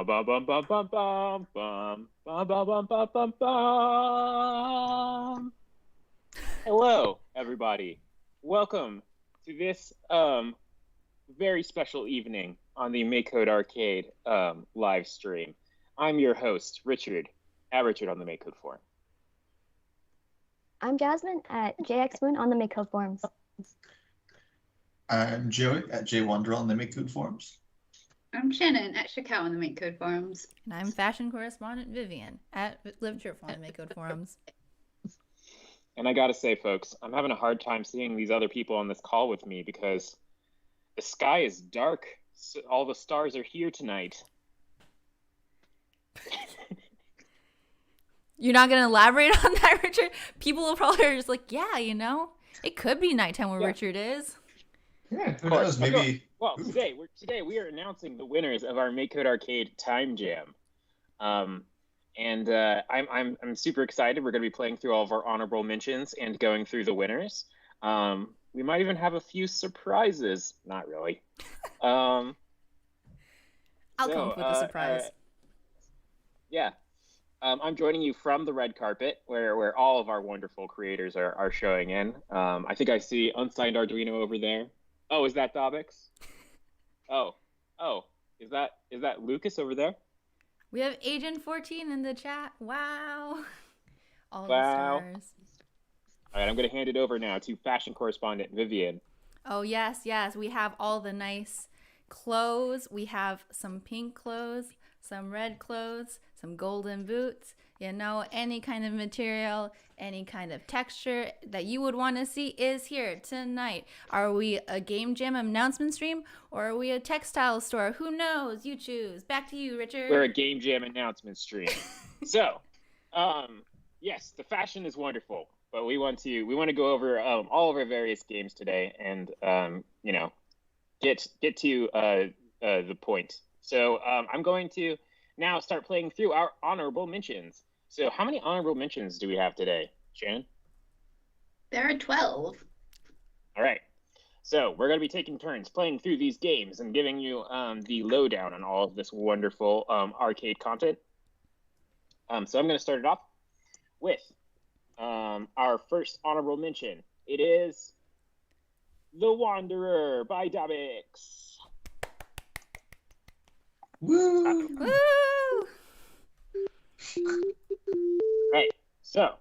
bum bum bum bum bum bum bum bum bum bum bum bum. Hello, everybody. Welcome to this very special evening on the MakeCode Arcade live stream. I'm your host, Richard, at Richard on the MakeCode forum. I'm Jasmine at JXMoon on the MakeCode forums. I'm Joey at JWonder on the MakeCode forums. I'm Shannon at Shakao on the MakeCode forums. And I'm fashion correspondent Vivian at Live Cheerful on the MakeCode forums. And I gotta say, folks, I'm having a hard time seeing these other people on this call with me because the sky is dark. So all the stars are here tonight. You're not going to elaborate on that, Richard? People will probably are just like, yeah, you know, it could be nighttime where Richard is. Yeah, who knows? Maybe. Well, today we are announcing the winners of our MakeCode Arcade Time Jam, and I'm super excited. We're going to be playing through all of our honorable mentions and going through the winners. We might even have a few surprises. Not really. I'll come up with a surprise. Yeah. I'm joining you from the red carpet, where all of our wonderful creators are showing in. I think I see Unsigned Arduino over there. Oh, is that Dobix? Oh, is that Lucas over there? We have Agent 14 in the chat. Wow. All Wow. the stars. All right, I'm going to hand it over now to fashion correspondent Vivian. Oh, yes. We have all the nice clothes. We have some pink clothes, some red clothes, some golden boots, you know, any kind of material, any kind of texture that you would want to see is here tonight. Are we a game jam announcement stream or are we a textile store? Who knows? You choose. Back to you, Richard. We're a game jam announcement stream. So, yes, the fashion is wonderful, but we want to go over all of our various games today and you know, get to the point. So I'm going to now start playing through our honorable mentions. So how many honorable mentions do we have today, Shannon? There are 12. All right. So we're going to be taking turns playing through these games and giving you the lowdown on all of this wonderful arcade content. So I'm going to start it off with our first honorable mention. It is The Wanderer by Dobix. Woo! Woo! Right. So,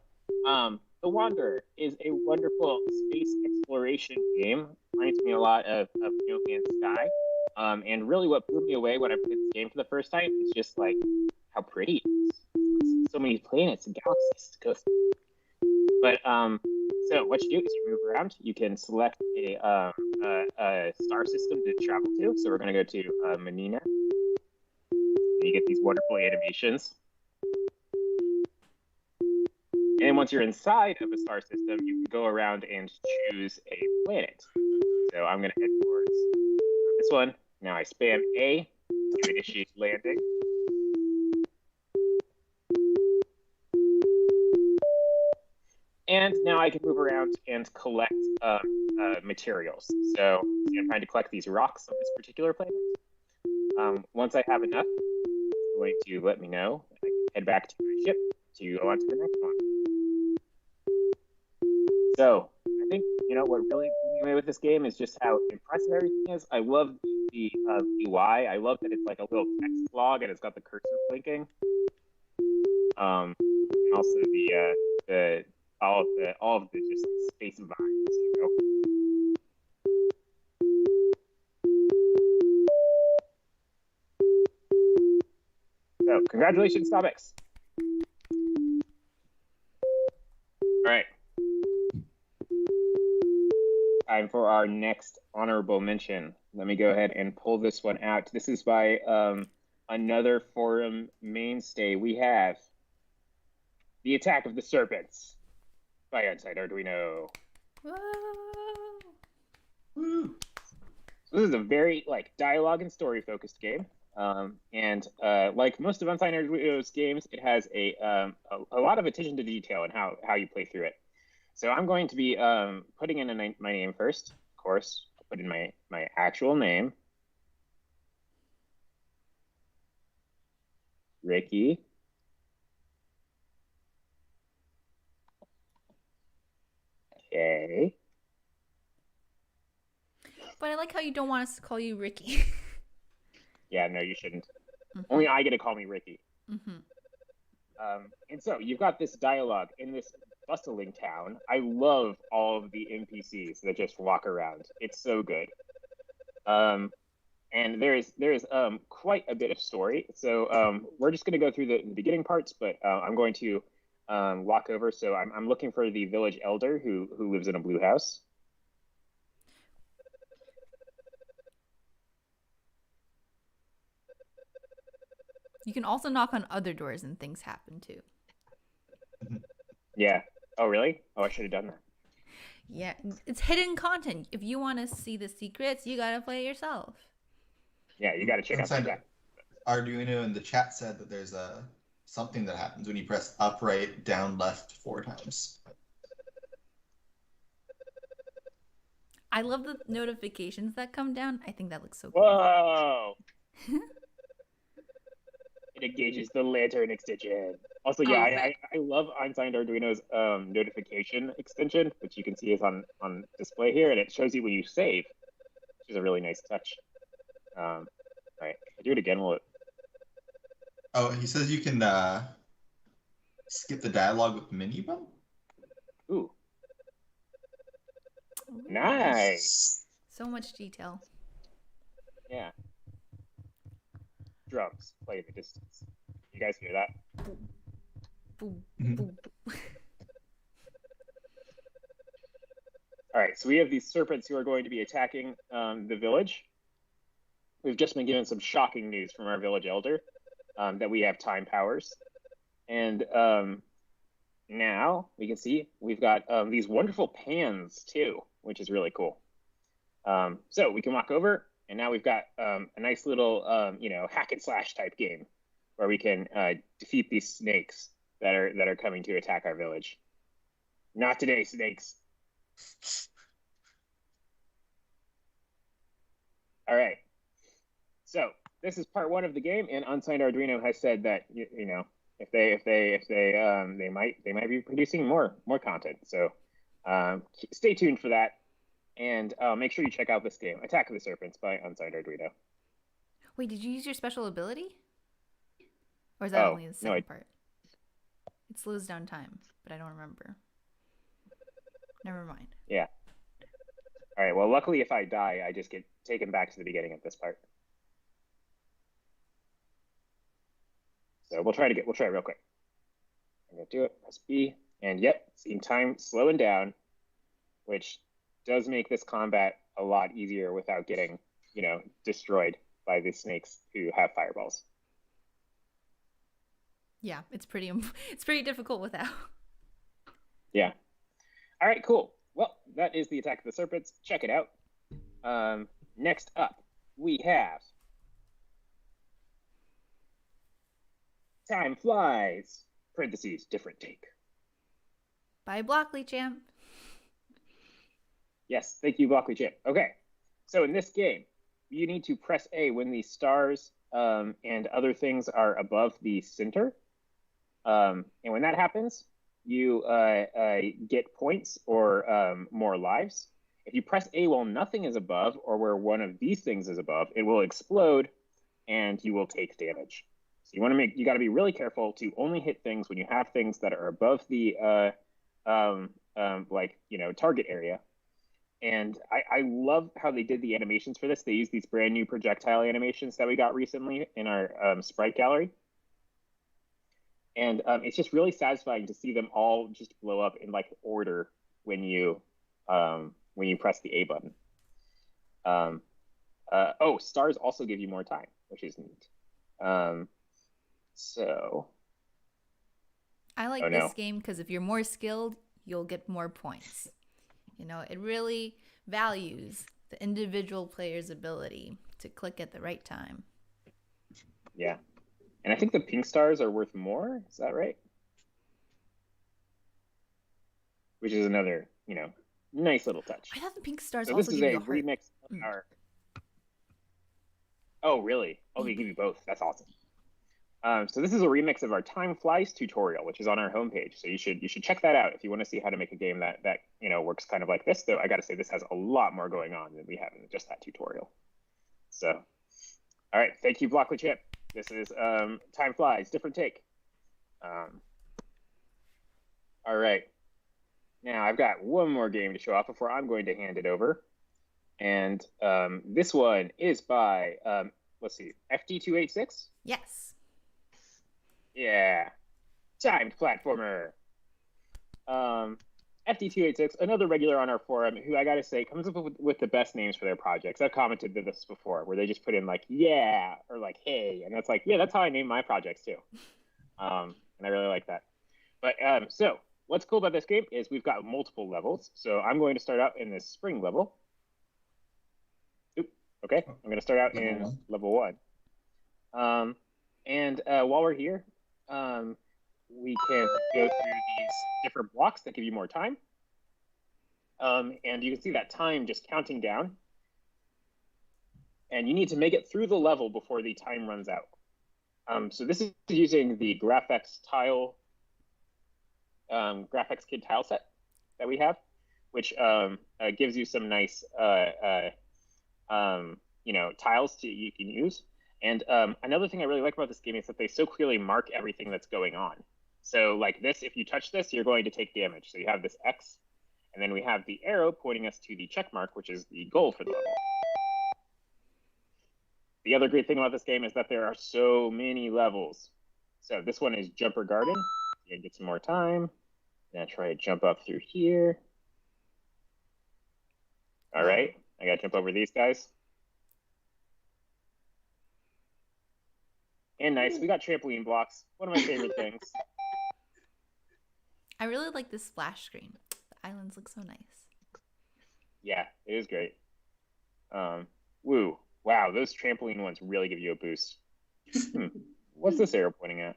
The Wanderer is a wonderful space exploration game. Reminds me a lot of No Man's Sky. And really what blew me away when I played this game for the first time is just like how pretty it is. So many planets and galaxies to go through. But so what you do is you move around. You can select a star system to travel to. So we're going to go to Menina. You get these wonderful animations. And once you're inside of a star system, you can go around and choose a planet. So I'm going to head towards this one. Now I spam A to initiate landing. And now I can move around and collect materials. So I'm trying to collect these rocks on this particular planet. Once I have enough, it's going to let me know. I can head back to my ship to go on to the next one. So I think, you know, what really blew me away with this game is just how impressive everything is. I love the UI. I love that it's like a little text log and it's got the cursor blinking. And also the all of the just space environments, you know. So, congratulations, Dobix. All right. Time for our next honorable mention. Let me go ahead and pull this one out. This is by another forum mainstay. We have The Attack of the Serpents by Untitled Arduino. Whoa. Woo! So this is a very dialogue and story focused game. And like most of Unsigned Arduino's games, it has a lot of attention to detail in how you play through it. So I'm going to be putting in my name first. Of course, I'll put in my actual name. Ricky. Okay. But I like how you don't want us to call you Ricky. Yeah, no, you shouldn't. Mhm. Only I get to call me Ricky. Mhm. And so you've got this dialogue in this bustling town. I love all of the NPCs that just walk around. It's so good. And there's quite a bit of story. So we're just going to go through the beginning parts, but I'm going to walk over. So I'm looking for the village elder who lives in a blue house. You can also knock on other doors and things happen too. Yeah. Oh, really? Oh, I should have done that. Yeah, it's hidden content. If you want to see the secrets, you gotta play it yourself. Yeah, you got to check out the Unsigned chat. Arduino in the chat said that there's something that happens when you press up, right, down, left 4 times. I love the notifications that come down. I think that looks so cool. Whoa! It engages the lantern extension. Also, yeah, Okay. I love Unsigned Arduino's notification extension, which you can see is on display here, and it shows you when you save, which is a really nice touch. All right, do it again. Will it? Oh, he says you can skip the dialogue with mini bump. Ooh, nice. So much detail. Yeah. Drums play in the distance. You guys hear that? Boom, Mhm. boom. All right, so we have these serpents who are going to be attacking the village. We've just been given some shocking news from our village elder that we have time powers. And now we can see we've got these wonderful pans too, which is really cool. So we can walk over, and now we've got a nice little, hack and slash type game where we can defeat these snakes that are coming to attack our village. Not today, snakes. All right. So this is part 1 of the game, and Unsigned Arduino has said that if they might be producing more content. So stay tuned for that, and make sure you check out this game, Attack of the Serpents by Unsigned Arduino. Wait, did you use your special ability? Or is that only the second part? It slows down time, but I don't remember. Never mind. Yeah. All right. Well, luckily, if I die, I just get taken back to the beginning of this part. So we'll try real quick. I'm gonna do it. Press B, and yep, seeing time slowing down, which does make this combat a lot easier without getting, destroyed by the snakes who have fireballs. Yeah, it's pretty difficult without. Yeah. All right, cool. Well, that is the Attack of the Serpents. Check it out. Next up, we have Time Flies, parentheses, different take. By Blockley Champ. Yes, thank you, Blockley Champ. Okay, so in this game, you need to press A when the stars and other things are above the center. And when that happens, you get points or more lives. If you press A while nothing is above, or where one of these things is above, it will explode and you will take damage. So you got to be really careful to only hit things when you have things that are above the target area. And I love how they did the animations for this. They used these brand new projectile animations that we got recently in our sprite gallery. And it's just really satisfying to see them all just blow up in order when you press the A button. Stars also give you more time, which is neat. I like this game because if you're more skilled, you'll get more points. It really values the individual player's ability to click at the right time. Yeah. And I think the pink stars are worth more. Is that right? Which is another, nice little touch. I thought the pink stars So also this is give a you a heart. remix of our... Oh, really? Oh, they give you both. That's awesome. So this is a remix of our Time Flies tutorial, which is on our homepage. So you should check that out if you want to see how to make a game that works kind of like this. Though I got to say this has a lot more going on than we have in just that tutorial. So, all right, thank you, Blockly Chip. This is Time Flies, different take. All right, now I've got one more game to show off before I'm going to hand it over, and this one is by let's see, FD286. Yes. Yeah, timed platformer. FD286, another regular on our forum, who I gotta say comes up with the best names for their projects. I've commented on this before, where they just put in like "yeah" or like "hey," and it's like, yeah, that's how I name my projects too. And I really like that. But so what's cool about this game is we've got multiple levels. So I'm going to start out in this spring level. Okay, I'm going to start out in level 1. And while we're here, we can go through these different blocks that give you more time. And you can see that time just counting down. And you need to make it through the level before the time runs out. So this is using the GraphX Kid tile set that we have, which gives you some nice tiles you can use. And another thing I really like about this game is that they so clearly mark everything that's going on. So like this, if you touch this, you're going to take damage. So you have this X, and then we have the arrow pointing us to the check mark, which is the goal for the level. The other great thing about this game is that there are so many levels. So this one is Jumper Garden. You get some more time. Then try to jump up through here. All right, I gotta jump over these guys. And nice, we got trampoline blocks. One of my favorite things. I really like this splash screen. The islands look so nice. Yeah, it is great. Woo. Wow, those trampoline ones really give you a boost. What's this arrow pointing at?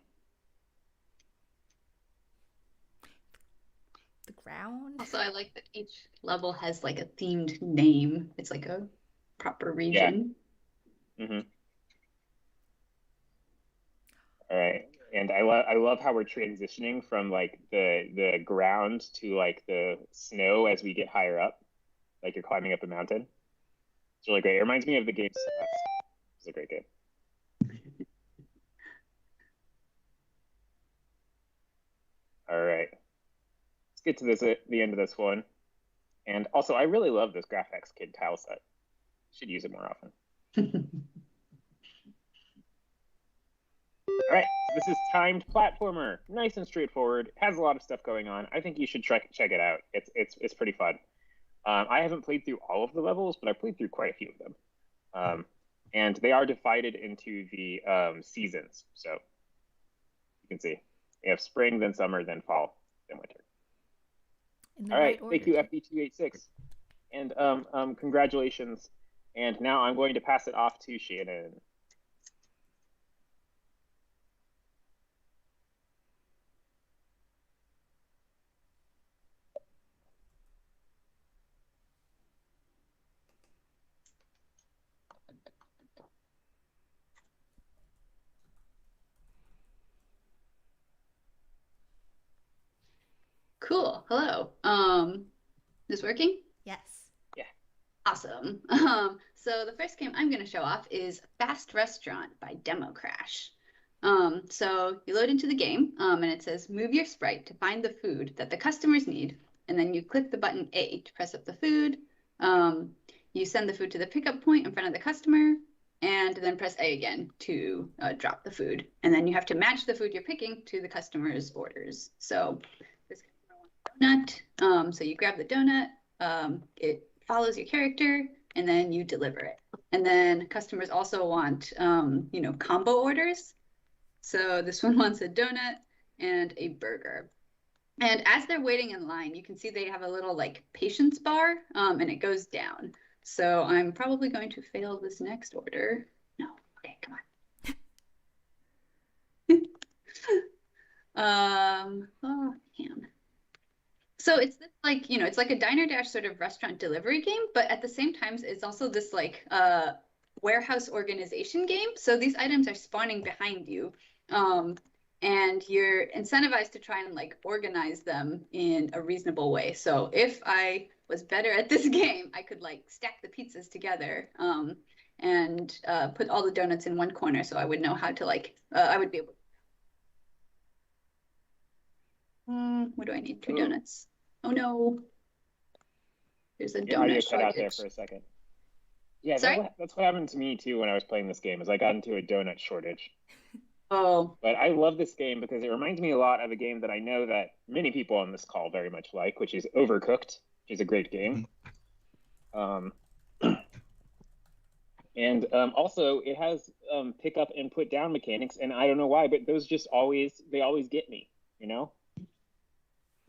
The ground. Also, I like that each level has like a themed name. It's like a proper region. Yeah. Mm-hmm. All right, and I love how we're transitioning from like the ground to like the snow as we get higher up, like you're climbing up a mountain. It's really great. It reminds me of the game Serpents. It's a great game. All right, let's get to the end of this one. And also, I really love this GraphX Kid tile set. Should use it more often. All right, so this is timed platformer. Nice and straightforward. Has a lot of stuff going on. I think you should check it out. It's pretty fun. I haven't played through all of the levels, but I played through quite a few of them. And they are divided into the seasons. So you can see we have spring, then summer, then fall, then winter. All right, thank you, FD286. And congratulations. And now I'm going to pass it off to Shannon. Cool. Hello. This working? Yes. Yeah. Awesome. So the first game I'm going to show off is Fast Restaurant by Demo Crash. So you load into the game, and it says move your sprite to find the food that the customers need, and then you click the button A to press up the food. You send the food to the pickup point in front of the customer, and then press A again to drop the food. And then you have to match the food you're picking to the customer's orders. So this donut. So you grab the donut, it follows your character, and then you deliver it. And then customers also want, combo orders. So this one wants a donut and a burger. And as they're waiting in line, you can see they have a little like patience bar, and it goes down. So I'm probably going to fail this next order. No, okay, come on. Oh man. So it's this like, it's like a Diner Dash sort of restaurant delivery game, but at the same time, it's also this like warehouse organization game. So these items are spawning behind you, And you're incentivized to try and like organize them in a reasonable way. So if I was better at this game, I could like stack the pizzas together and put all the donuts in one corner, so I would know how to like I would be able. What do I need? 2 donuts. Oh no. There's a Your audio donut cut out there shortage. for a second. Yeah, Sorry? that's what happened to me too when I was playing this game. Is I got into a donut shortage. Oh, But I love this game because it reminds me a lot of a game that I know that many people on this call very much like, which is Overcooked, which is a great game. And also it has pick up and put down mechanics, and I don't know why, but those just always get me, you know?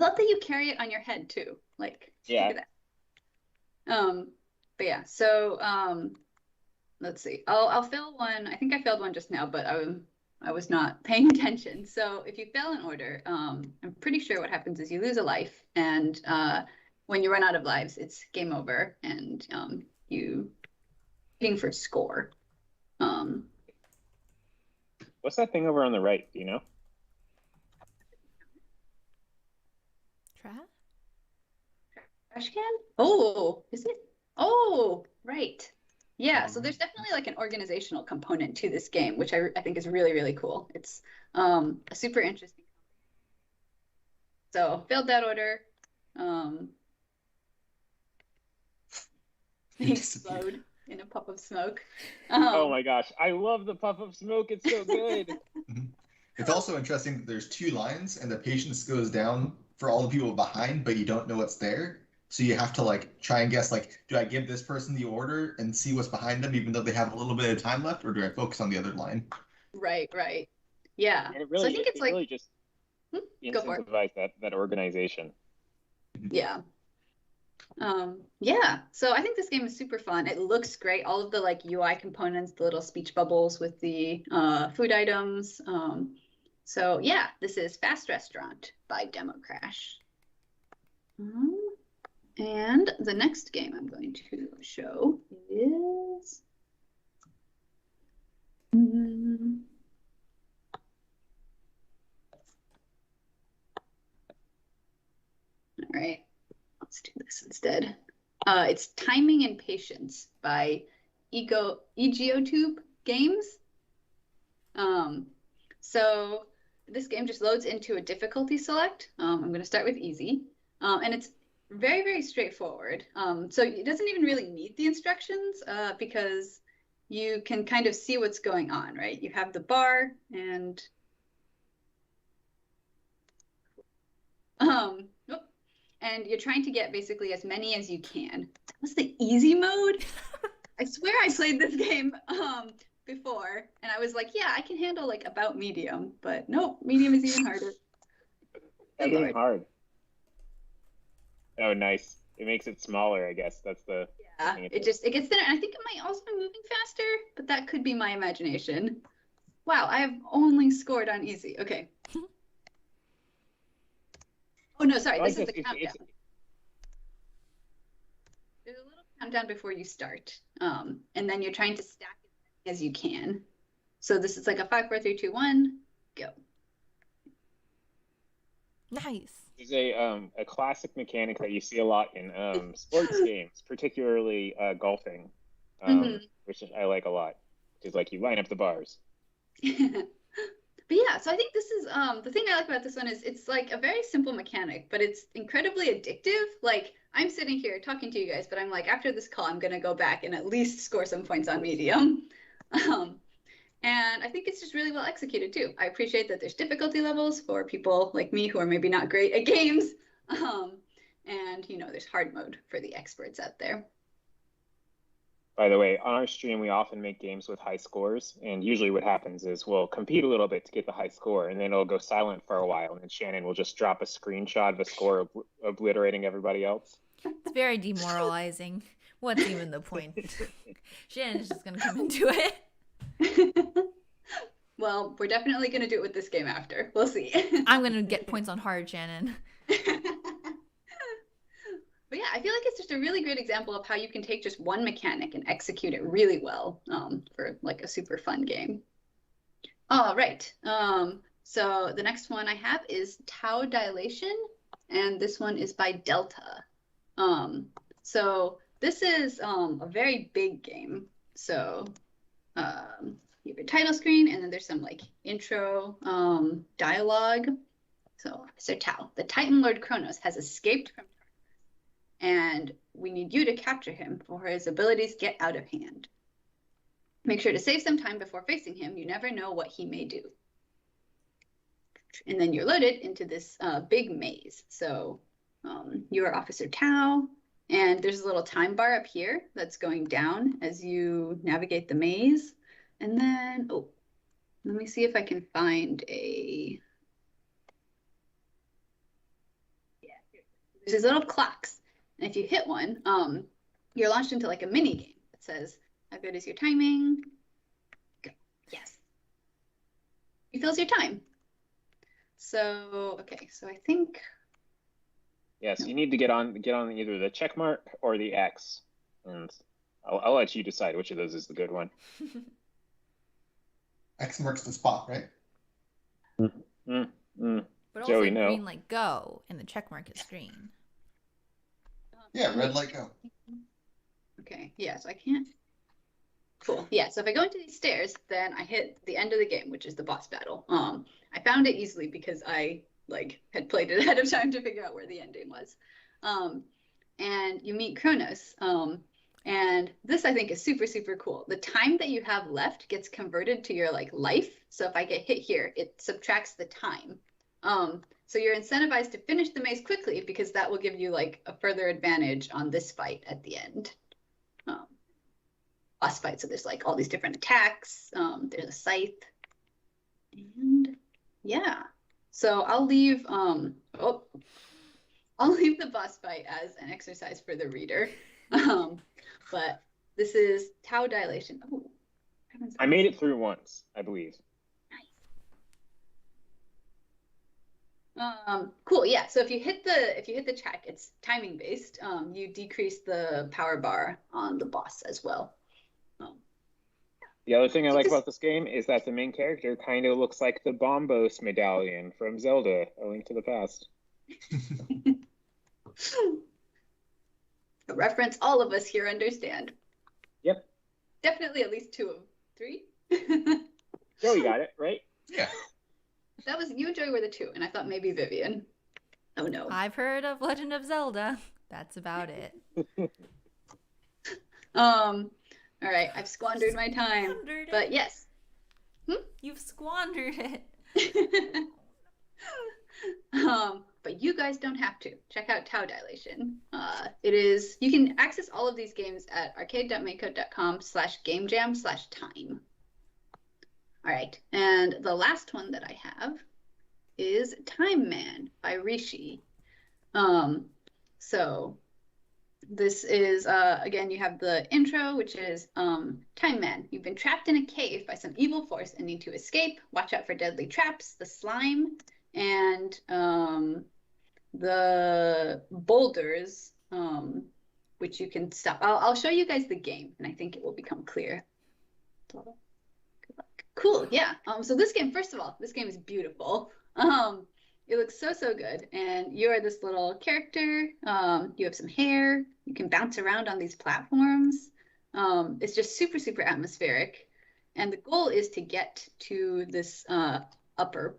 love that you carry it on your head too. Like, Yeah. look at that. But yeah, so let's see. I'll fail one. I think I failed one just now, but I was not paying attention. So if you fail an order, I'm pretty sure what happens is you lose a life, and when you run out of lives, it's game over, and you waiting for score. What's that thing over on the right? Do you know? Trash can? Oh, is it? Oh, right. Yeah, so there's definitely like an organizational component to this game, which I think is really, really cool. It's a super interesting. So failed that order. He explode in a puff of smoke. Oh my gosh, I love the puff of smoke. It's so good. It's also interesting that there's 2 lines and the patience goes down for all the people behind, but you don't know what's there. So you have to like try and guess, like, do I give this person the order and see what's behind them, even though they have a little bit of time left, or do I focus on the other line? Right. Yeah. And it really, so I think it's like really just go for it. incentivize that organization. Yeah. Yeah, so I think this game is super fun. It looks great. All of the like UI components, the little speech bubbles with the food items. So yeah, this is Fast Restaurant by Demo Crash. And the next game I'm going to show is all right. Let's do this instead. It's Timing and Patience by Egotube Games. So this game just loads into a difficulty select. I'm going to start with easy. And it's very, very straightforward. So it doesn't even really need the instructions because you can kind of see what's going on, right? You have the bar and and you're trying to get basically as many as you can. What's the easy mode? I swear I played this game before, and I was like, yeah, I can handle like about medium, but no, medium is even harder. That's even hard. Oh, nice. It makes it smaller, I guess. That's the it gets thinner, and I think it might also be moving faster, but that could be my imagination. Wow, I have only scored on easy. Okay. Oh no, sorry, this is the countdown. There's a little countdown before you start, and then you're trying to stack as many as you can. So this is like a 5, 4, 3, 2, 1, go. Nice. There's a classic mechanic that you see a lot in sports games, particularly golfing, which I like a lot, which is like you line up the bars. But yeah, so I think this is the thing I like about this one is it's like a very simple mechanic, but it's incredibly addictive. Like I'm sitting here talking to you guys, but I'm like, after this call, I'm gonna go back and at least score some points on medium. And I think it's just really well executed too. I appreciate that there's difficulty levels for people like me who are maybe not great at games. And you know, there's hard mode for the experts out there. By the way, on our stream, we often make games with high scores, and usually what happens is we'll compete a little bit to get the high score, and then it'll go silent for a while, and then Shannon will just drop a screenshot of a score obliterating everybody else. It's very demoralizing. What's even the point? Shannon's just going to come into it. Well, we're definitely going to do it with this game after. We'll see. I'm going to get points on hard, Shannon. But yeah, I feel like it's just a really great example of how you can take just one mechanic and execute it really well for like a super fun game. All right. So the next one I have is Tau Dilation, and this one is by Delta. So this is a very big game. So you have your title screen, and then there's some like intro dialogue. So Officer Tau, the Titan Lord Kronos has escaped from Tartarus, and we need you to capture him before his abilities get out of hand. Make sure to save some time before facing him. You never know what he may do. And then you're loaded into this big maze. So you're Officer Tau, and there's a little time bar up here that's going down as you navigate the maze. And then, oh, let me see if I can find a... Yeah, there's these little clocks. And if you hit one, you're launched into like a mini game that says, how good is your timing? Go. Yes. He fills your time. So, okay, so I think... Yes, you need to get on either the check mark or the X. And I'll let you decide which of those is the good one. X marks the spot, right? But also Joey, no. green like go, and the check mark is green. Yeah, red light go. Okay, yeah, so I can't... Cool. Yeah, so if I go into these stairs, then I hit the end of the game, which is the boss battle. I found it easily because I had played it ahead of time to figure out where the ending was. And you meet Kronos. And this I think is super, super cool. The time that you have left gets converted to your life. So if I get hit here, it subtracts the time. So you're incentivized to finish the maze quickly because that will give you a further advantage on this fight at the end. Boss fight. So there's all these different attacks. There's a scythe. And yeah. So I'll leave I'll leave the boss fight as an exercise for the reader. But this is Tau Dilation. Oh, I made it through once, I believe. Nice. Cool. Yeah. So if you hit the check, it's timing based. You decrease the power bar on the boss as well. The other thing I like about this game is that the main character kind of looks like the Bombos medallion from Zelda: A Link to the Past. A reference all of us here understand. Yep. Definitely at least 2 of 3. Joey got it, right? Yeah. That was you and Joey were the 2, and I thought maybe Vivian. Oh no. I've heard of Legend of Zelda. That's about it. All right, I've squandered my time, but yes. You've squandered it. But you guys don't have to. Check out Tau Dilation. You can access all of these games at arcade.makecode.com/gamejam/time. All right, and the last one that I have is Time Man by Rishi. So this is, again, you have the intro, which is Time Man. You've been trapped in a cave by some evil force and need to escape. Watch out for deadly traps, the slime, and the boulders, which you can stop. I'll show you guys the game, and I think it will become clear. Good luck. Cool, yeah. So this game, first of all, this game is beautiful. It looks so, so good. And you're this little character. You have some hair. You can bounce around on these platforms. It's just super, super atmospheric. And the goal is to get to this upper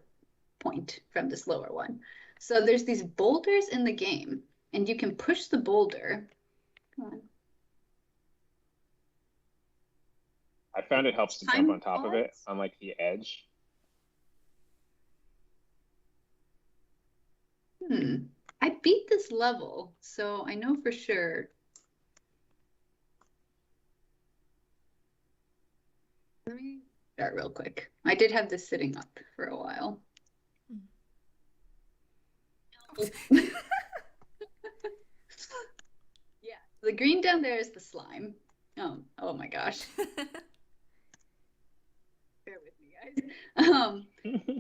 point from this lower one. So there's these boulders in the game, and you can push the boulder. Come on. I found it helps to jump on top of it, on the edge. I beat this level, so I know for sure. Let me start real quick. I did have this sitting up for a while. Yeah, the green down there is the slime. Oh my gosh. Bear with me, guys.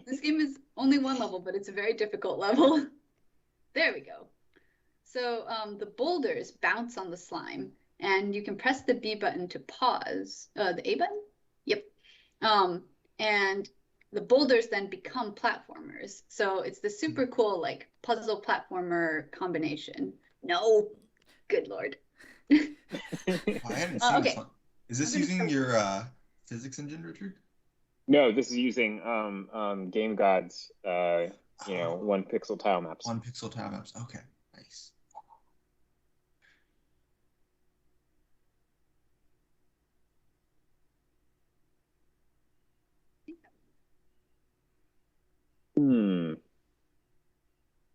This game is only one level, but it's a very difficult level. There we go. So the boulders bounce on the slime, and you can press the B button to pause. The A button? Yep. And the boulders then become platformers. So it's the super cool like puzzle platformer combination. No, good lord. I hadn't seen this Okay. one. Is this I'm gonna using start- your physics engine, Richard? No, this is using Game God's one pixel tile maps. One pixel tile maps. Okay, nice.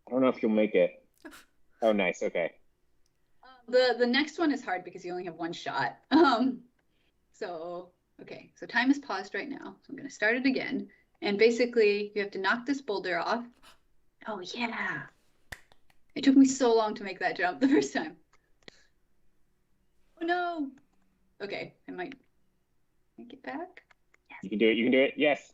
I don't know if you'll make it. Oh, nice. Okay. The next one is hard because you only have one shot. So okay, so time is paused right now. So I'm gonna start it again. And basically you have to knock this boulder off. Oh yeah. It took me so long to make that jump the first time. Oh no. Okay, I might make it back. You can do it. You can do it. Yes.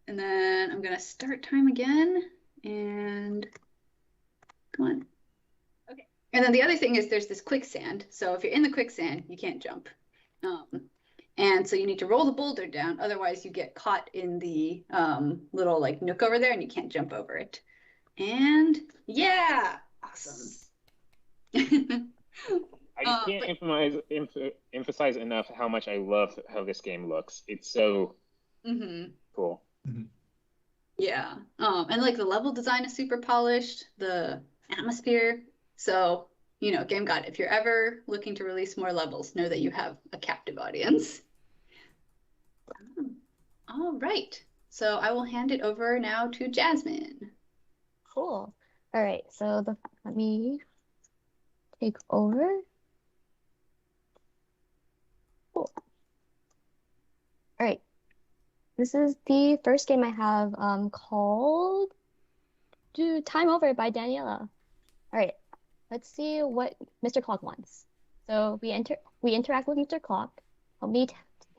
And then I'm gonna start time again and come on. Okay. And then the other thing is there's this quicksand. So if you're in the quicksand, you can't jump. And so you need to roll the boulder down. Otherwise you get caught in the little like nook over there and you can't jump over it. And yeah, awesome. I can't emphasize enough how much I love how this game looks. It's so cool. Yeah. And like the level design is super polished, the atmosphere. So, Game God, if you're ever looking to release more levels, know that you have a captive audience. All right. So I will hand it over now to Jasmine. Cool. All right, so let me take over. Cool. All right. This is the first game I have called Time Over by Daniela. All right, let's see what Mr. Clock wants. So we interact with Mr. Clock. They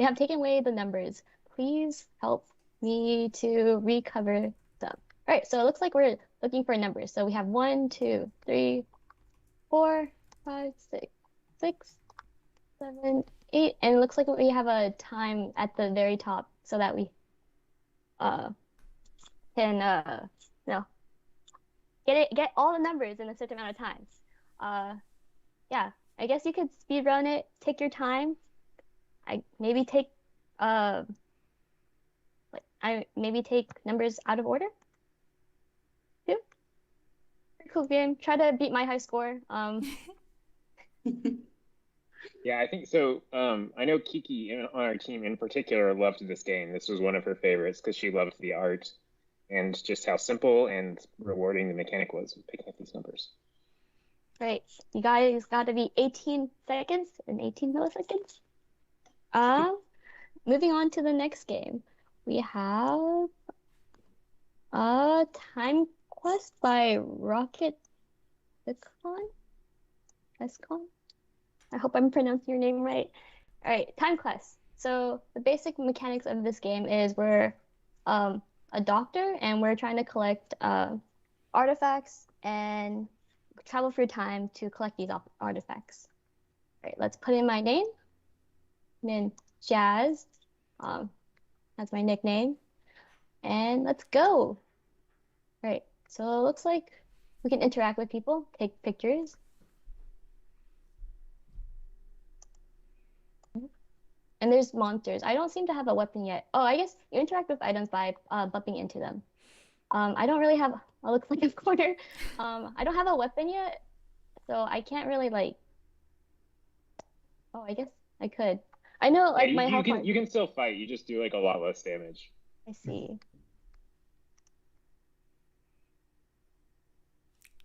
have taken away the numbers. Please help me to recover them. All right, so it looks like we're looking for numbers. So we have 1, 2, 3, 4, 5, 6, 7, 8, and it looks like we have a time at the very top so that we can get all the numbers in a certain amount of time. Yeah, I guess you could speed run it, take your time. I maybe take numbers out of order. Too. Cool game. Try to beat my high score. Yeah, I think so. I know Kiki on our team in particular loved this game. This was one of her favorites because she loved the art and just how simple and rewarding the mechanic was of picking up these numbers. Right. You guys got to be 18 seconds and 18 milliseconds. Moving on to the next game. We have Time Quest by Rocket Escon. I hope I'm pronouncing your name right. All right, Time Quest. So the basic mechanics of this game is we're a doctor and we're trying to collect artifacts and travel through time to collect these artifacts. All right, let's put in my name. And then Jazz. That's my nickname. And let's go. All right, so it looks like we can interact with people, take pictures. And there's monsters. I don't seem to have a weapon yet. Oh, I guess you interact with items by bumping into them. I don't really have, it looks like a corner. I don't have a weapon yet, so I can't really oh, I guess I could. I know like Yeah, my health you can still fight. You just do like a lot less damage. I see.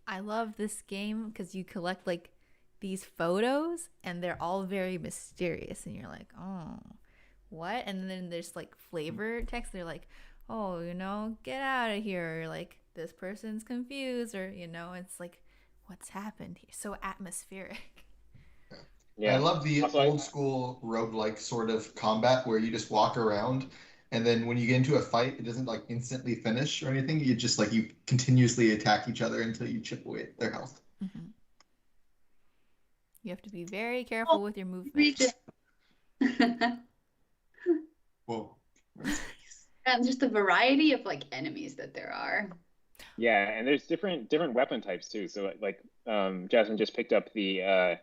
I love this game because you collect like these photos and they're all very mysterious and you're like, oh, what? And then there's like flavor text. They're like, oh, get out of here. Or like, this person's confused, or it's like, what's happened here? So atmospheric. Yeah. I love the old school roguelike sort of combat where you just walk around and then when you get into a fight, it doesn't like instantly finish or anything. You just you continuously attack each other until you chip away at their health. Mm-hmm. You have to be very careful with your movement. Whoa. And just the variety of like enemies that there are. Yeah, and there's different weapon types too. So like Jasmine just picked up the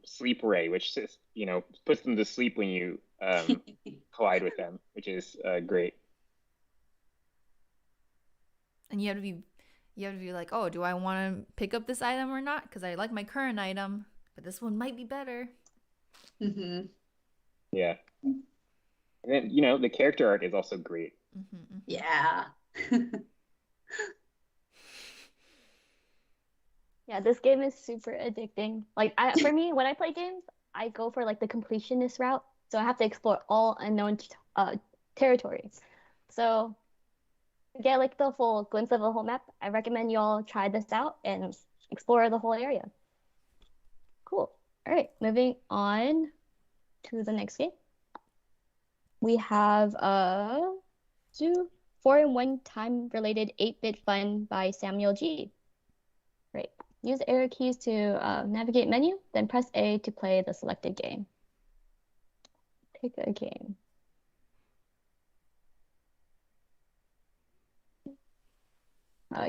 sleep ray, which puts them to sleep when you collide with them, which is great. And you have to be like, oh, do I want to pick up this item or not? Because I like my current item, but this one might be better. Mm-hmm. Yeah. And then, the character art is also great. Mm-hmm. Yeah. Yeah, this game is super addicting. Like for me, when I play games, I go for like the completionist route, so I have to explore all unknown territories. So to get like the full glimpse of the whole map, I recommend you all try this out and explore the whole area. Cool. All right, moving on to the next game. We have 4-in-1 time-related 8-bit fun by Samuel G. Great. Use arrow keys to navigate menu, then press A to play the selected game. Pick a game.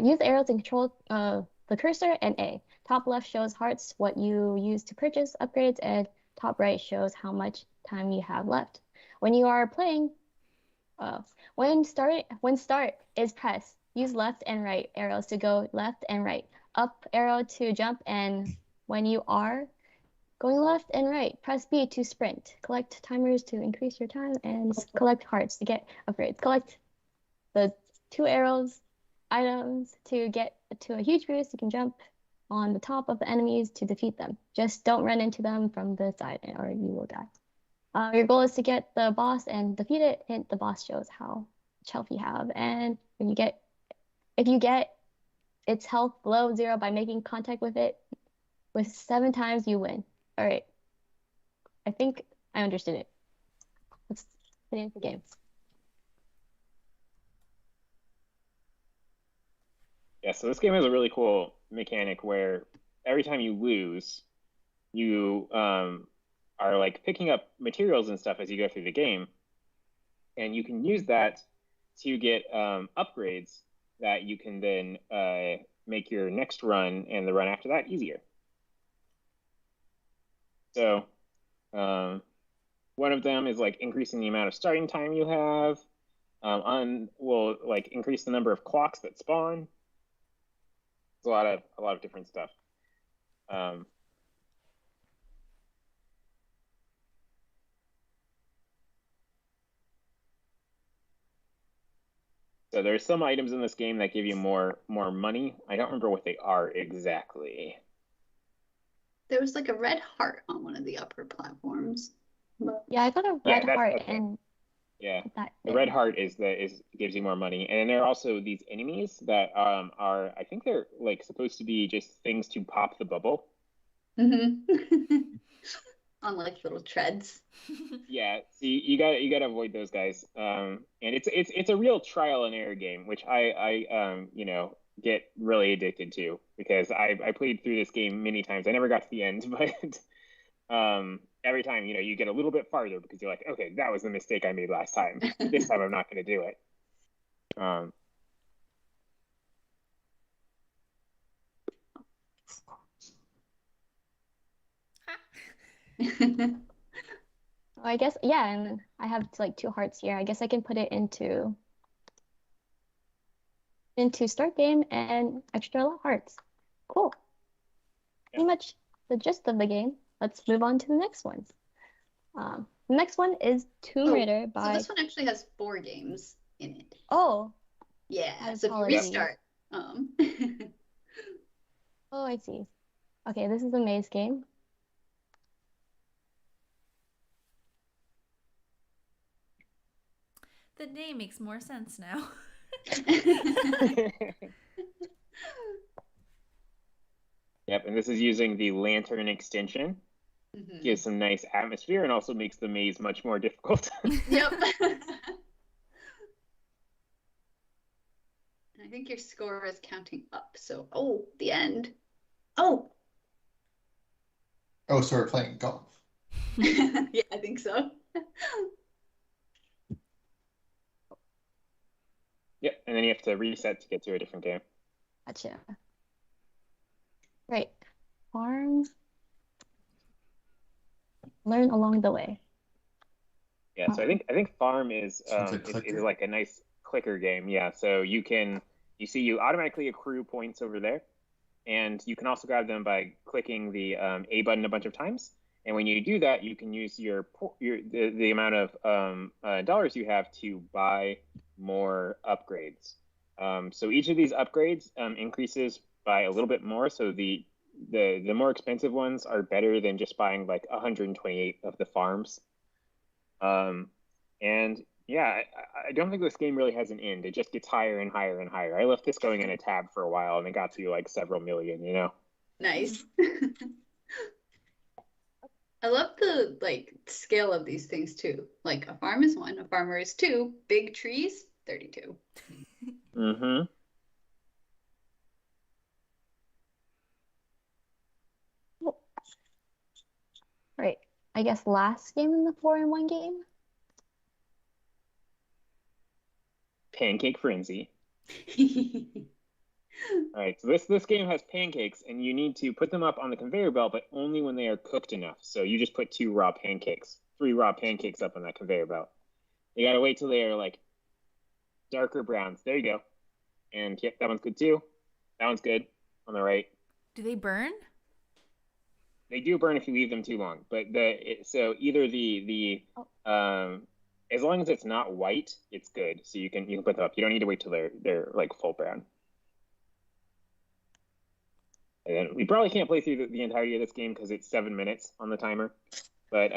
Use arrows to control the cursor and A. Top left shows hearts, what you use to purchase upgrades, and top right shows how much time you have left. When you are playing, when start is pressed, use left and right arrows to go left and right. Up arrow to jump, and when you are going left and right, press B to sprint. Collect timers to increase your time, and collect hearts to get upgrades. Collect the 2 arrows items to get to a huge boost. You can jump on the top of the enemies to defeat them. Just don't run into them from the side or you will die. Your goal is to get the boss and defeat it. Hint, the boss shows how much health you have. And if you get its health below 0 by making contact with it with 7 times, you win. All right. I think I understood it. Let's get into the game. Yeah, so this game has a really cool mechanic where every time you lose, you are like picking up materials and stuff as you go through the game, and you can use that to get upgrades that you can then make your next run and the run after that easier. So one of them is like increasing the amount of starting time you have. Will like increase the number of clocks that spawn. It's a lot of different stuff. So there's some items in this game that give you more money. I don't remember what they are exactly. There was like a red heart on one of the upper platforms. Yeah, I got a red heart okay. and yeah, the red heart gives you more money, and then there are also these enemies that are, I think they're like supposed to be just things to pop the bubble. Mm-hmm. On like little treads. Yeah, so you gotta avoid those guys. And it's a real trial and error game, which I get really addicted to because I played through this game many times. I never got to the end, but every time you get a little bit farther because you're like, okay, that was the mistake I made last time. This time I'm not going to do it. I guess, yeah, and I have like 2 hearts here. I guess I can put it into start game and extra hearts. Cool. Pretty much the gist of the game. Let's move on to the next one. The next one is Tomb Raider by... So this one actually has 4 games in it. Oh. Yeah, so if you restart. Oh, I see. Okay, this is a maze game. The name makes more sense now. Yep, and this is using the lantern extension. Mm-hmm. Gives some nice atmosphere and also makes the maze much more difficult. Yep. I think your score is counting up. So, the end. Oh, so we're playing golf. Yeah, I think so. Yep, and then you have to reset to get to a different game. Gotcha. Right. Farm. Learn along the way. Yeah, so I think Farm is Sounds like is clicker. like a nice clicker game. Yeah, so you automatically accrue points over there, and you can also grab them by clicking the A button a bunch of times. And when you do that, you can use the amount of dollars you have to buy more upgrades. So each of these upgrades increases by a little bit more. So the more expensive ones are better than just buying like 128 of the farms. And yeah, I don't think this game really has an end. It just gets higher and higher and higher. I left this going in a tab for a while, and it got to like several million, you know? Nice. I love the like scale of these things too. Like a farm is 1, a farmer is 2, big trees, 32. Mm-hmm. Right. I guess last game in the 4-in-1 game. Pancake Frenzy. All right, so this game has pancakes, and you need to put them up on the conveyor belt, but only when they are cooked enough. So you just put 3 raw pancakes up on that conveyor belt. You gotta wait till they are like darker browns. There you go. And yep, that one's good too. That one's good on the right. Do they burn? They do burn if you leave them too long, but so either as long as it's not white, it's good. So you can put them up. You don't need to wait till they're like full brown. And then we probably can't play through the entirety of this game because it's 7 minutes on the timer. But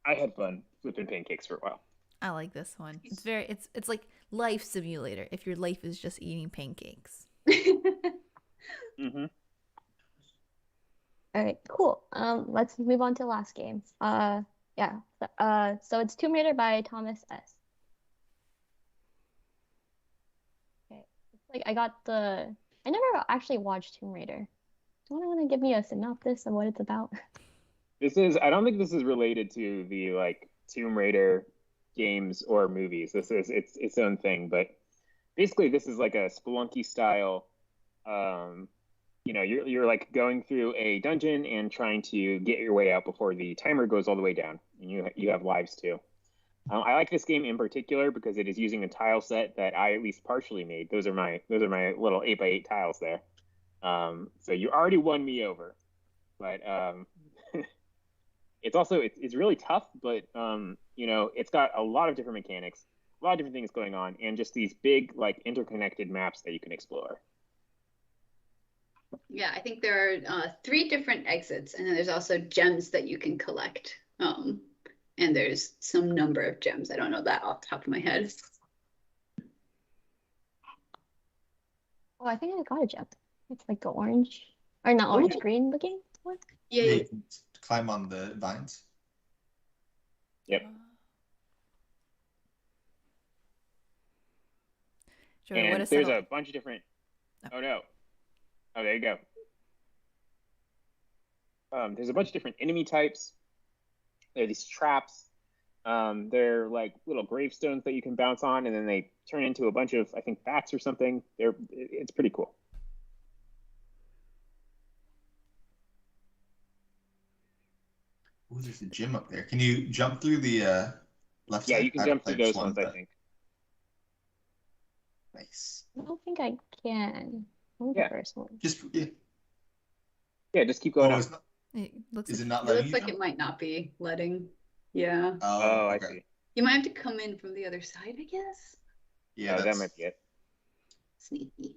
I had fun flipping pancakes for a while. I like this one. It's like life simulator if your life is just eating pancakes. Mm-hmm. All right, cool. Let's move on to the last game. Yeah. So it's Tomb Raider by Thomas S. Okay. It's like I never actually watched Tomb Raider. Do you want to give me a synopsis of what it's about? I don't think this is related to the like Tomb Raider games or movies. This is its own thing, but basically this is like a Spelunky style. You're like going through a dungeon and trying to get your way out before the timer goes all the way down, and you have lives too. I like this game in particular because it is using a tile set that I at least partially made. Those are my little 8x8 tiles there. So you already won me over, but it's really tough. But it's got a lot of different mechanics, a lot of different things going on, and just these big like interconnected maps that you can explore. Yeah, I think there are 3 different exits, and then there's also gems that you can collect. And there's some number of gems. I don't know that off the top of my head. Oh, I think I got a gem. It's like the orange, or not orange, green looking one. Yeah, You can climb on the vines. Yep. Jordan, And there's a bunch of different. Oh no. Oh, there you go. There's a bunch of different enemy types. There are these traps. They're like little gravestones that you can bounce on, and then they turn into a bunch of, I think, bats or something. It's pretty cool. Ooh, there's a gym up there. Can you jump through the left Yeah, side? you can I jump through played those one, ones, I but- think. Nice. I don't think I can. Only Yeah. the first one. Yeah, just keep going Oh, up. it's not, It looks is it like- not it letting looks you like jump? it might not be letting. Yeah. Oh, I okay. see. You might have to come in from the other side, I guess. Yeah, That that's might be it. Sneaky.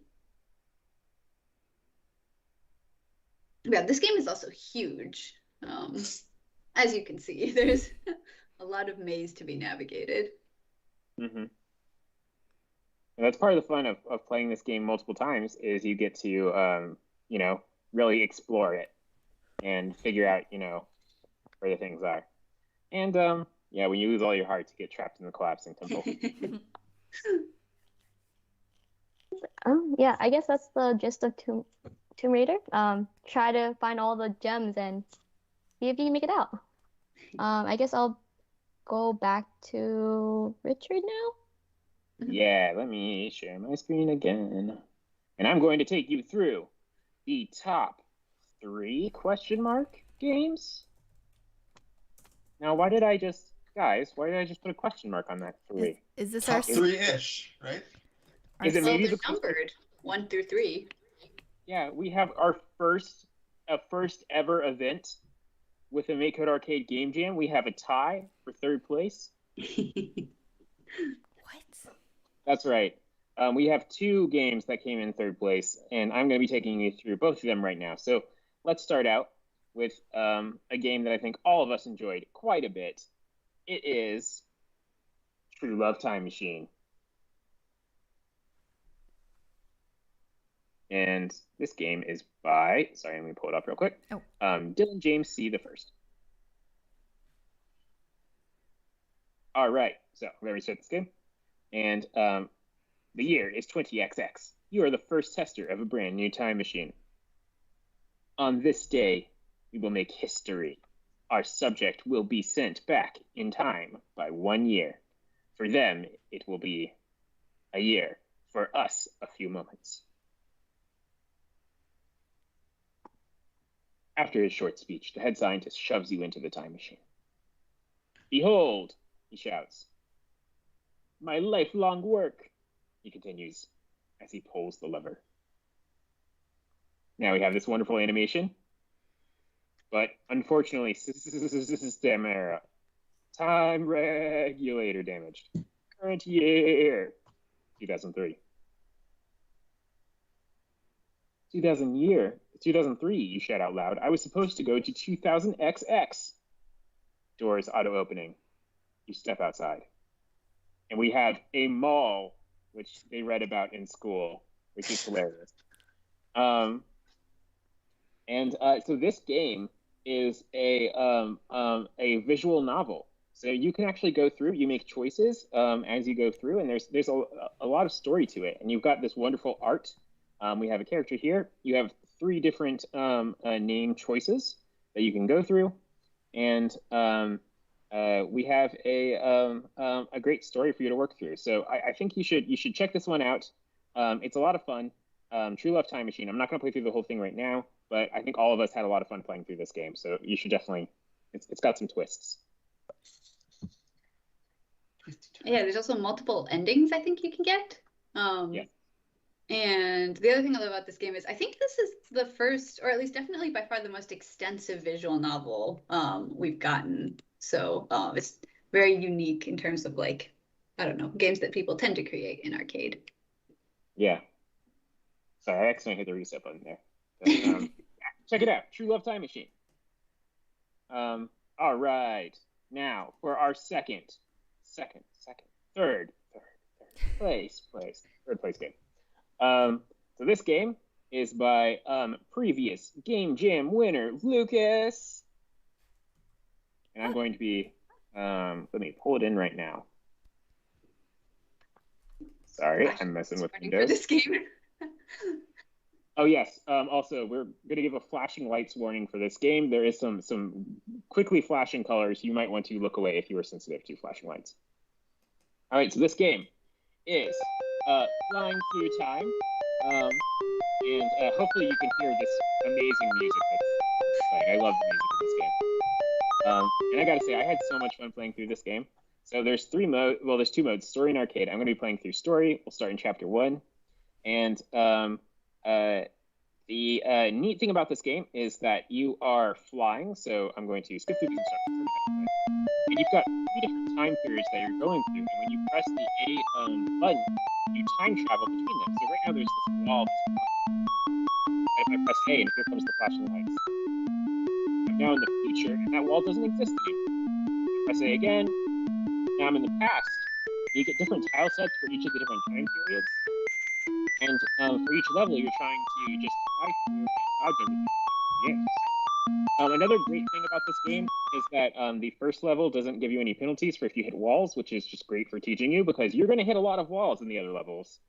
Yeah, this game is also huge. As you can see, there's a lot of maze to be navigated. Mm-hmm. And that's part of the fun of playing this game multiple times is you get to, really explore it and figure out, where the things are. And, when you lose all your hearts, you get trapped in the collapsing temple. Oh, yeah, I guess that's the gist of Tomb Raider. Try to find all the gems and see if you can make it out. I guess I'll go back to Richard now. Yeah, let me share my screen again. And I'm going to take you through the top 3 question mark games. Now, why did I just put a question mark on that 3? Is this Top our 3-ish, right? Is it Well, maybe they're the numbered 1 through 3. Yeah, we have our first ever event with a MakeCode Arcade Game Jam. We have a tie for 3rd place. what? That's right. We have 2 games that came in 3rd place, and I'm going to be taking you through both of them right now. So let's start out with a game that I think all of us enjoyed quite a bit. It is True Love Time Machine. And this game is by, sorry, let me pull it up real quick. Oh. Dylan James C. the first. All right, so we're going to start this game. And the year is 20XX. You are the first tester of a brand new time machine. On this day, we will make history. Our subject will be sent back in time by 1 year. For them, it will be a year. For us, a few moments. After his short speech, the head scientist shoves you into the time machine. Behold, he shouts. My lifelong work, he continues as he pulls the lever. Now we have this wonderful animation, but unfortunately, system error. Time regulator damaged. Current year, 2003. 2003, you shout out loud. I was supposed to go to 2000XX. Doors auto opening. You step outside. And we have a mall, which they read about in school, which is hilarious. So this game is a visual novel. So you can actually go through, you make choices as you go through, and there's a lot of story to it. And you've got this wonderful art. We have a character here. You have 3 different name choices that you can go through. And we have a great story for you to work through. So I think you should check this one out. It's a lot of fun. True Love Time Machine. I'm not going to play through the whole thing right now, but I think all of us had a lot of fun playing through this game. So you should definitely. It's got some twists. Yeah, there's also multiple endings I think you can get. Yeah. And the other thing I love about this game is I think this is the first, or at least definitely by far the most extensive visual novel we've gotten. So it's very unique in terms of like, I don't know, games that people tend to create in arcade. Yeah. Sorry, I accidentally hit the reset button there. But, check it out, True Love Time Machine. All right. Now for our third place game. So this game is by previous Game Jam winner Lucas, and I'm going to be let me pull it in right now. Sorry, I'm messing with Windows. For this game. Oh yes. Also, we're going to give a flashing lights warning for this game. There is some quickly flashing colors. You might want to look away if you are sensitive to flashing lights. All right. So this game is flying through time, and hopefully you can hear this amazing music. I love the music in this game. And I gotta say, I had so much fun playing through this game. So there's 3 modes. Well, there's 2 modes: story and arcade. I'm going to be playing through story. We'll start in chapter 1, and the neat thing about this game is that you are flying. So I'm going to skip through the instructions. And you've got 3 different time periods that you're going through. And when you press the A button, you time travel between them. So right now there's this wall. If I press A, and here comes the flashing lights. I'm now in the future, and that wall doesn't exist anymore. I press A again. Now I'm in the past. You get different tile sets for each of the different time periods. And for each level, you're trying to just fly through and dodge everything. Yes. Another great thing about this game is that the first level doesn't give you any penalties for if you hit walls, which is just great for teaching you because you're going to hit a lot of walls in the other levels.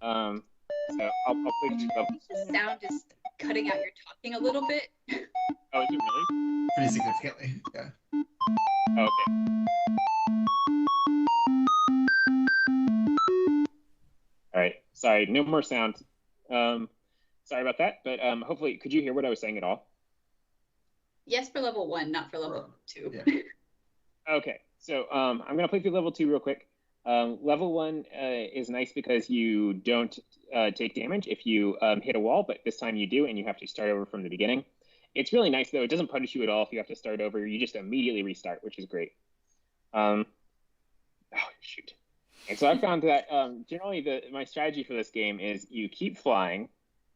So I'll play through levels. The sound is cutting out your talking a little bit. Oh, is it really? Pretty significantly, yeah. Oh, okay. Sorry, no more sound. Sorry about that, but hopefully, could you hear what I was saying at all? Yes, for level 1, not for level 2. Yeah. Okay, so I'm gonna play through level 2 real quick. Level 1 is nice because you don't take damage if you hit a wall, but this time you do, and you have to start over from the beginning. It's really nice though. It doesn't punish you at all if you have to start over. You just immediately restart, which is great. Oh shoot! And so I found that generally my strategy for this game is you keep flying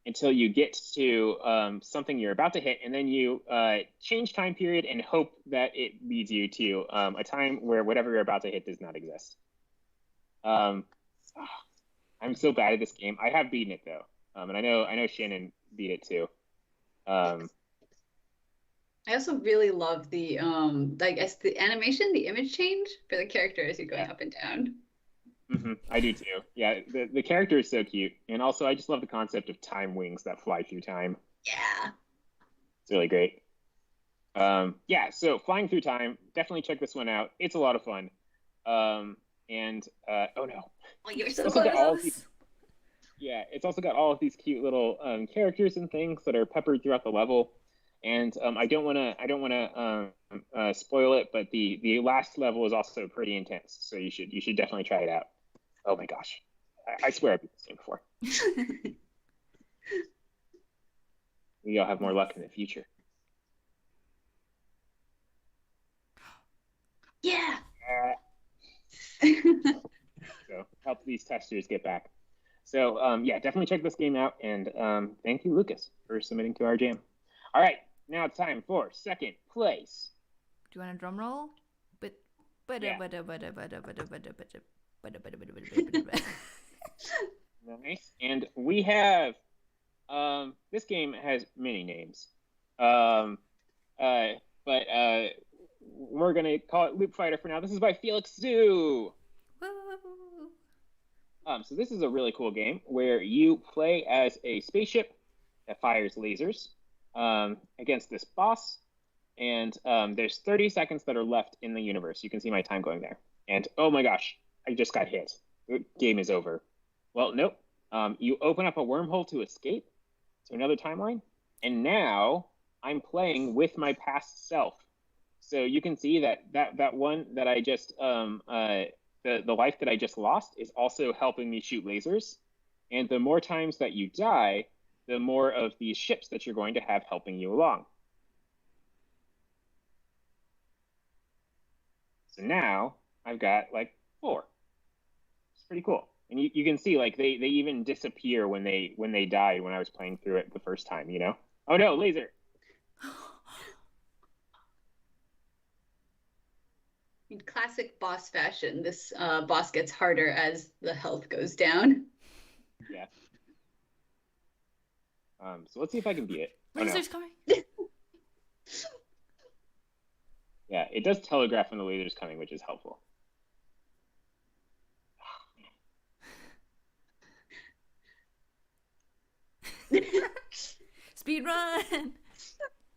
until you get to something you're about to hit, and then you change time period and hope that it leads you to a time where whatever you're about to hit does not exist. I'm so bad at this game. I have beaten it though, and I know Shannon beat it too. I also really love the I guess the animation, the image change for the character as you're going up and down. I do too. Yeah, the character is so cute, and also I just love the concept of time wings that fly through time. Yeah, it's really great. Yeah, so flying through time, definitely check this one out. It's a lot of fun. And oh no, oh, you're so it's also got all of close. these, yeah, it's also got all of these cute little characters and things that are peppered throughout the level. And I don't want to spoil it, but the last level is also pretty intense, so you should definitely try it out. Oh my gosh, I swear I've beat this game before. We all have more luck in the future. Yeah. So help these testers get back. So yeah, definitely check this game out, and thank you, Lucas, for submitting to our jam. All right, now it's time for second place. Do you want a drum roll? Nice. And we have this game has many names. But we're gonna call it Loop Fighter for now. This is by Felix Zoo. So this is a really cool game where you play as a spaceship that fires lasers against this boss, and there's 30 seconds that are left in the universe. You can see my time going there, and oh my gosh, I just got hit. The game is over. Well, nope. You open up a wormhole to escape to another timeline, and now I'm playing with my past self. So you can see that one that I just the life that I just lost is also helping me shoot lasers, and the more times that you die, the more of these ships that you're going to have helping you along. So now I've got like 4. It's pretty cool. And you can see like they even disappear when they died when I was playing through it the first time, you know? Oh no, laser. In classic boss fashion, this boss gets harder as the health goes down. Yeah. So let's see if I can beat it. Lasers coming. Yeah, it does telegraph when the laser's coming, which is helpful. Speed run.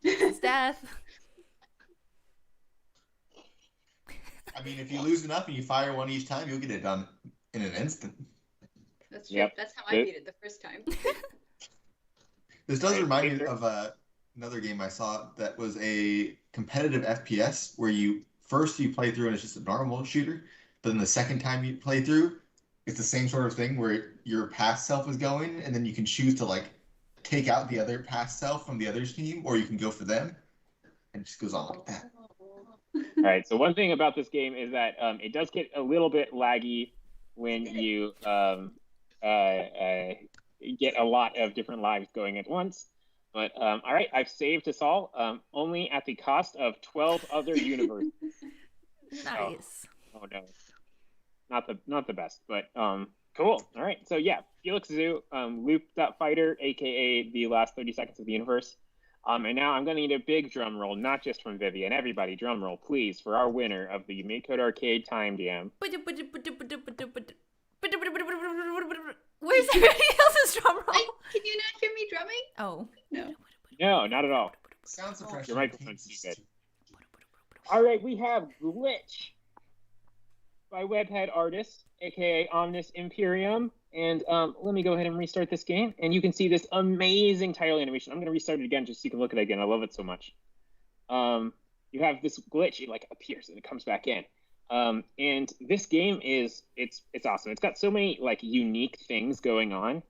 It's death. I mean, if you lose enough and you fire one each time, you'll get it done in an instant. That's true. Yep. That's how I beat it the first time. This does remind me of another game I saw that was a competitive FPS where you play through and it's just a normal shooter, but then the second time you play through, it's the same sort of thing where your past self is going, and then you can choose to like take out the other past self from the other team, or you can go for them, and it just goes on like that. All right. So one thing about this game is that it does get a little bit laggy when you get a lot of different lives going at once. But all right, I've saved us all only at the cost of 12 other universes. Nice. Oh no, not the best, but cool. All right, so yeah, Felix Zoo, Loop.Fighter, aka the last 30 seconds of the universe. And now I'm going to need a big drum roll, not just from Vivian. Everybody, drum roll, please, for our winner of the MakeCode Arcade Time Jam. Where's everybody else's drum roll? Can you not hear me drumming? Oh. No. No, not at all. Sound suppression. Your microphone's too good. All right, we have Glitch by Webhead Artist, aka Omnis Imperium. And let me go ahead and restart this game. And you can see this amazing title animation. I'm going to restart it again just so you can look at it again. I love it so much. You have this glitch. It like appears and it comes back in. And this game it's awesome. It's got so many like unique things going on.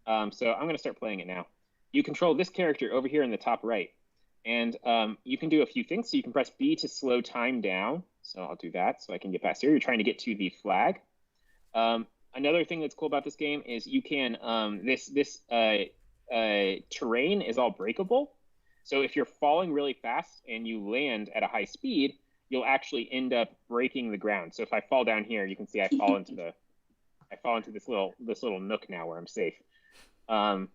So I'm going to start playing it now. You control this character over here in the top right. And you can do a few things. So you can press B to slow time down. So I'll do that so I can get past here. You're trying to get to the flag. Another thing that's cool about this game is you can, this terrain is all breakable. So if you're falling really fast and you land at a high speed, you'll actually end up breaking the ground. So if I fall down here, you can see I fall into this little nook now where I'm safe. And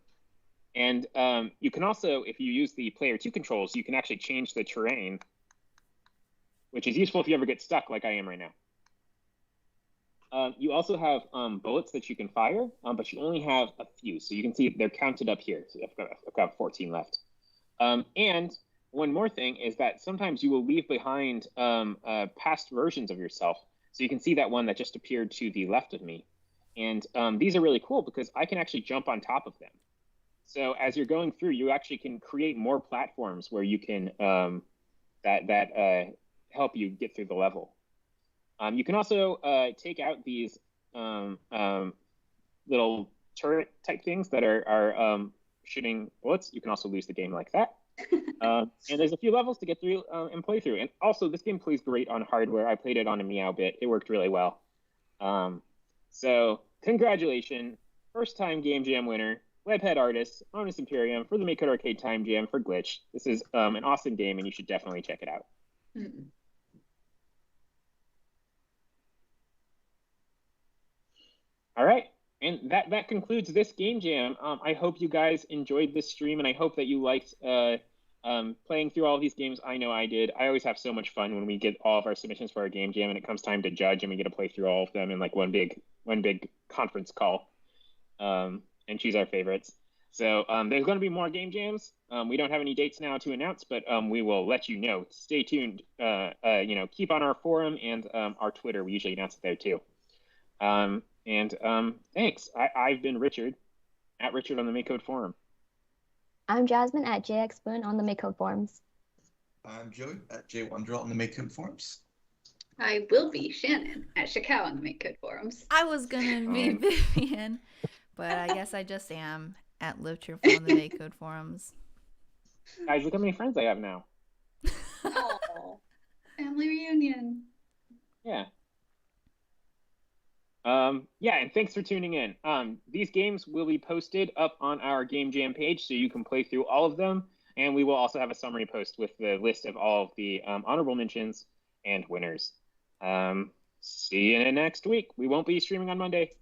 you can also, if you use the player 2 controls, you can actually change the terrain, which is useful if you ever get stuck like I am right now. You also have bullets that you can fire, but you only have a few. So you can see they're counted up here. So I've got 14 left. And one more thing is that sometimes you will leave behind past versions of yourself. So you can see that one that just appeared to the left of me. And these are really cool because I can actually jump on top of them. So as you're going through, you actually can create more platforms where you can help you get through the level. You can also take out these little turret type things that are shooting bullets. You can also lose the game like that. And there's a few levels to get through and play through. And also, this game plays great on hardware. I played it on a Meowbit. It worked really well. So congratulations, first time Game Jam winner, webhead artist, Onus Imperium for the MakeCode Arcade Time Jam for Glitch. This is an awesome game, and you should definitely check it out. Mm-mm. All right, and that concludes this game jam. I hope you guys enjoyed this stream, and I hope that you liked playing through all of these games. I know I did. I always have so much fun when we get all of our submissions for our game jam, and it comes time to judge, and we get to play through all of them in like one big conference call, and choose our favorites. So there's going to be more game jams. We don't have any dates now to announce, but we will let you know. Stay tuned. Keep on our forum and our Twitter. We usually announce it there too. Thanks. I've been Richard, at Richard on the MakeCode forum. I'm Jasmine at JXBoon on the MakeCode forums. I'm Joey at JWondrel on the MakeCode forums. I will be Shannon at Shakao on the MakeCode forums. I was gonna be Vivian, but I guess I just am at LiveTruth on the MakeCode forums. Guys, look how many friends I have now. Oh, family reunion. Yeah. And thanks for tuning in. These games will be posted up on our Game Jam page, so you can play through all of them. And we will also have a summary post with the list of all of the honorable mentions and winners. See you next week. We won't be streaming on Monday.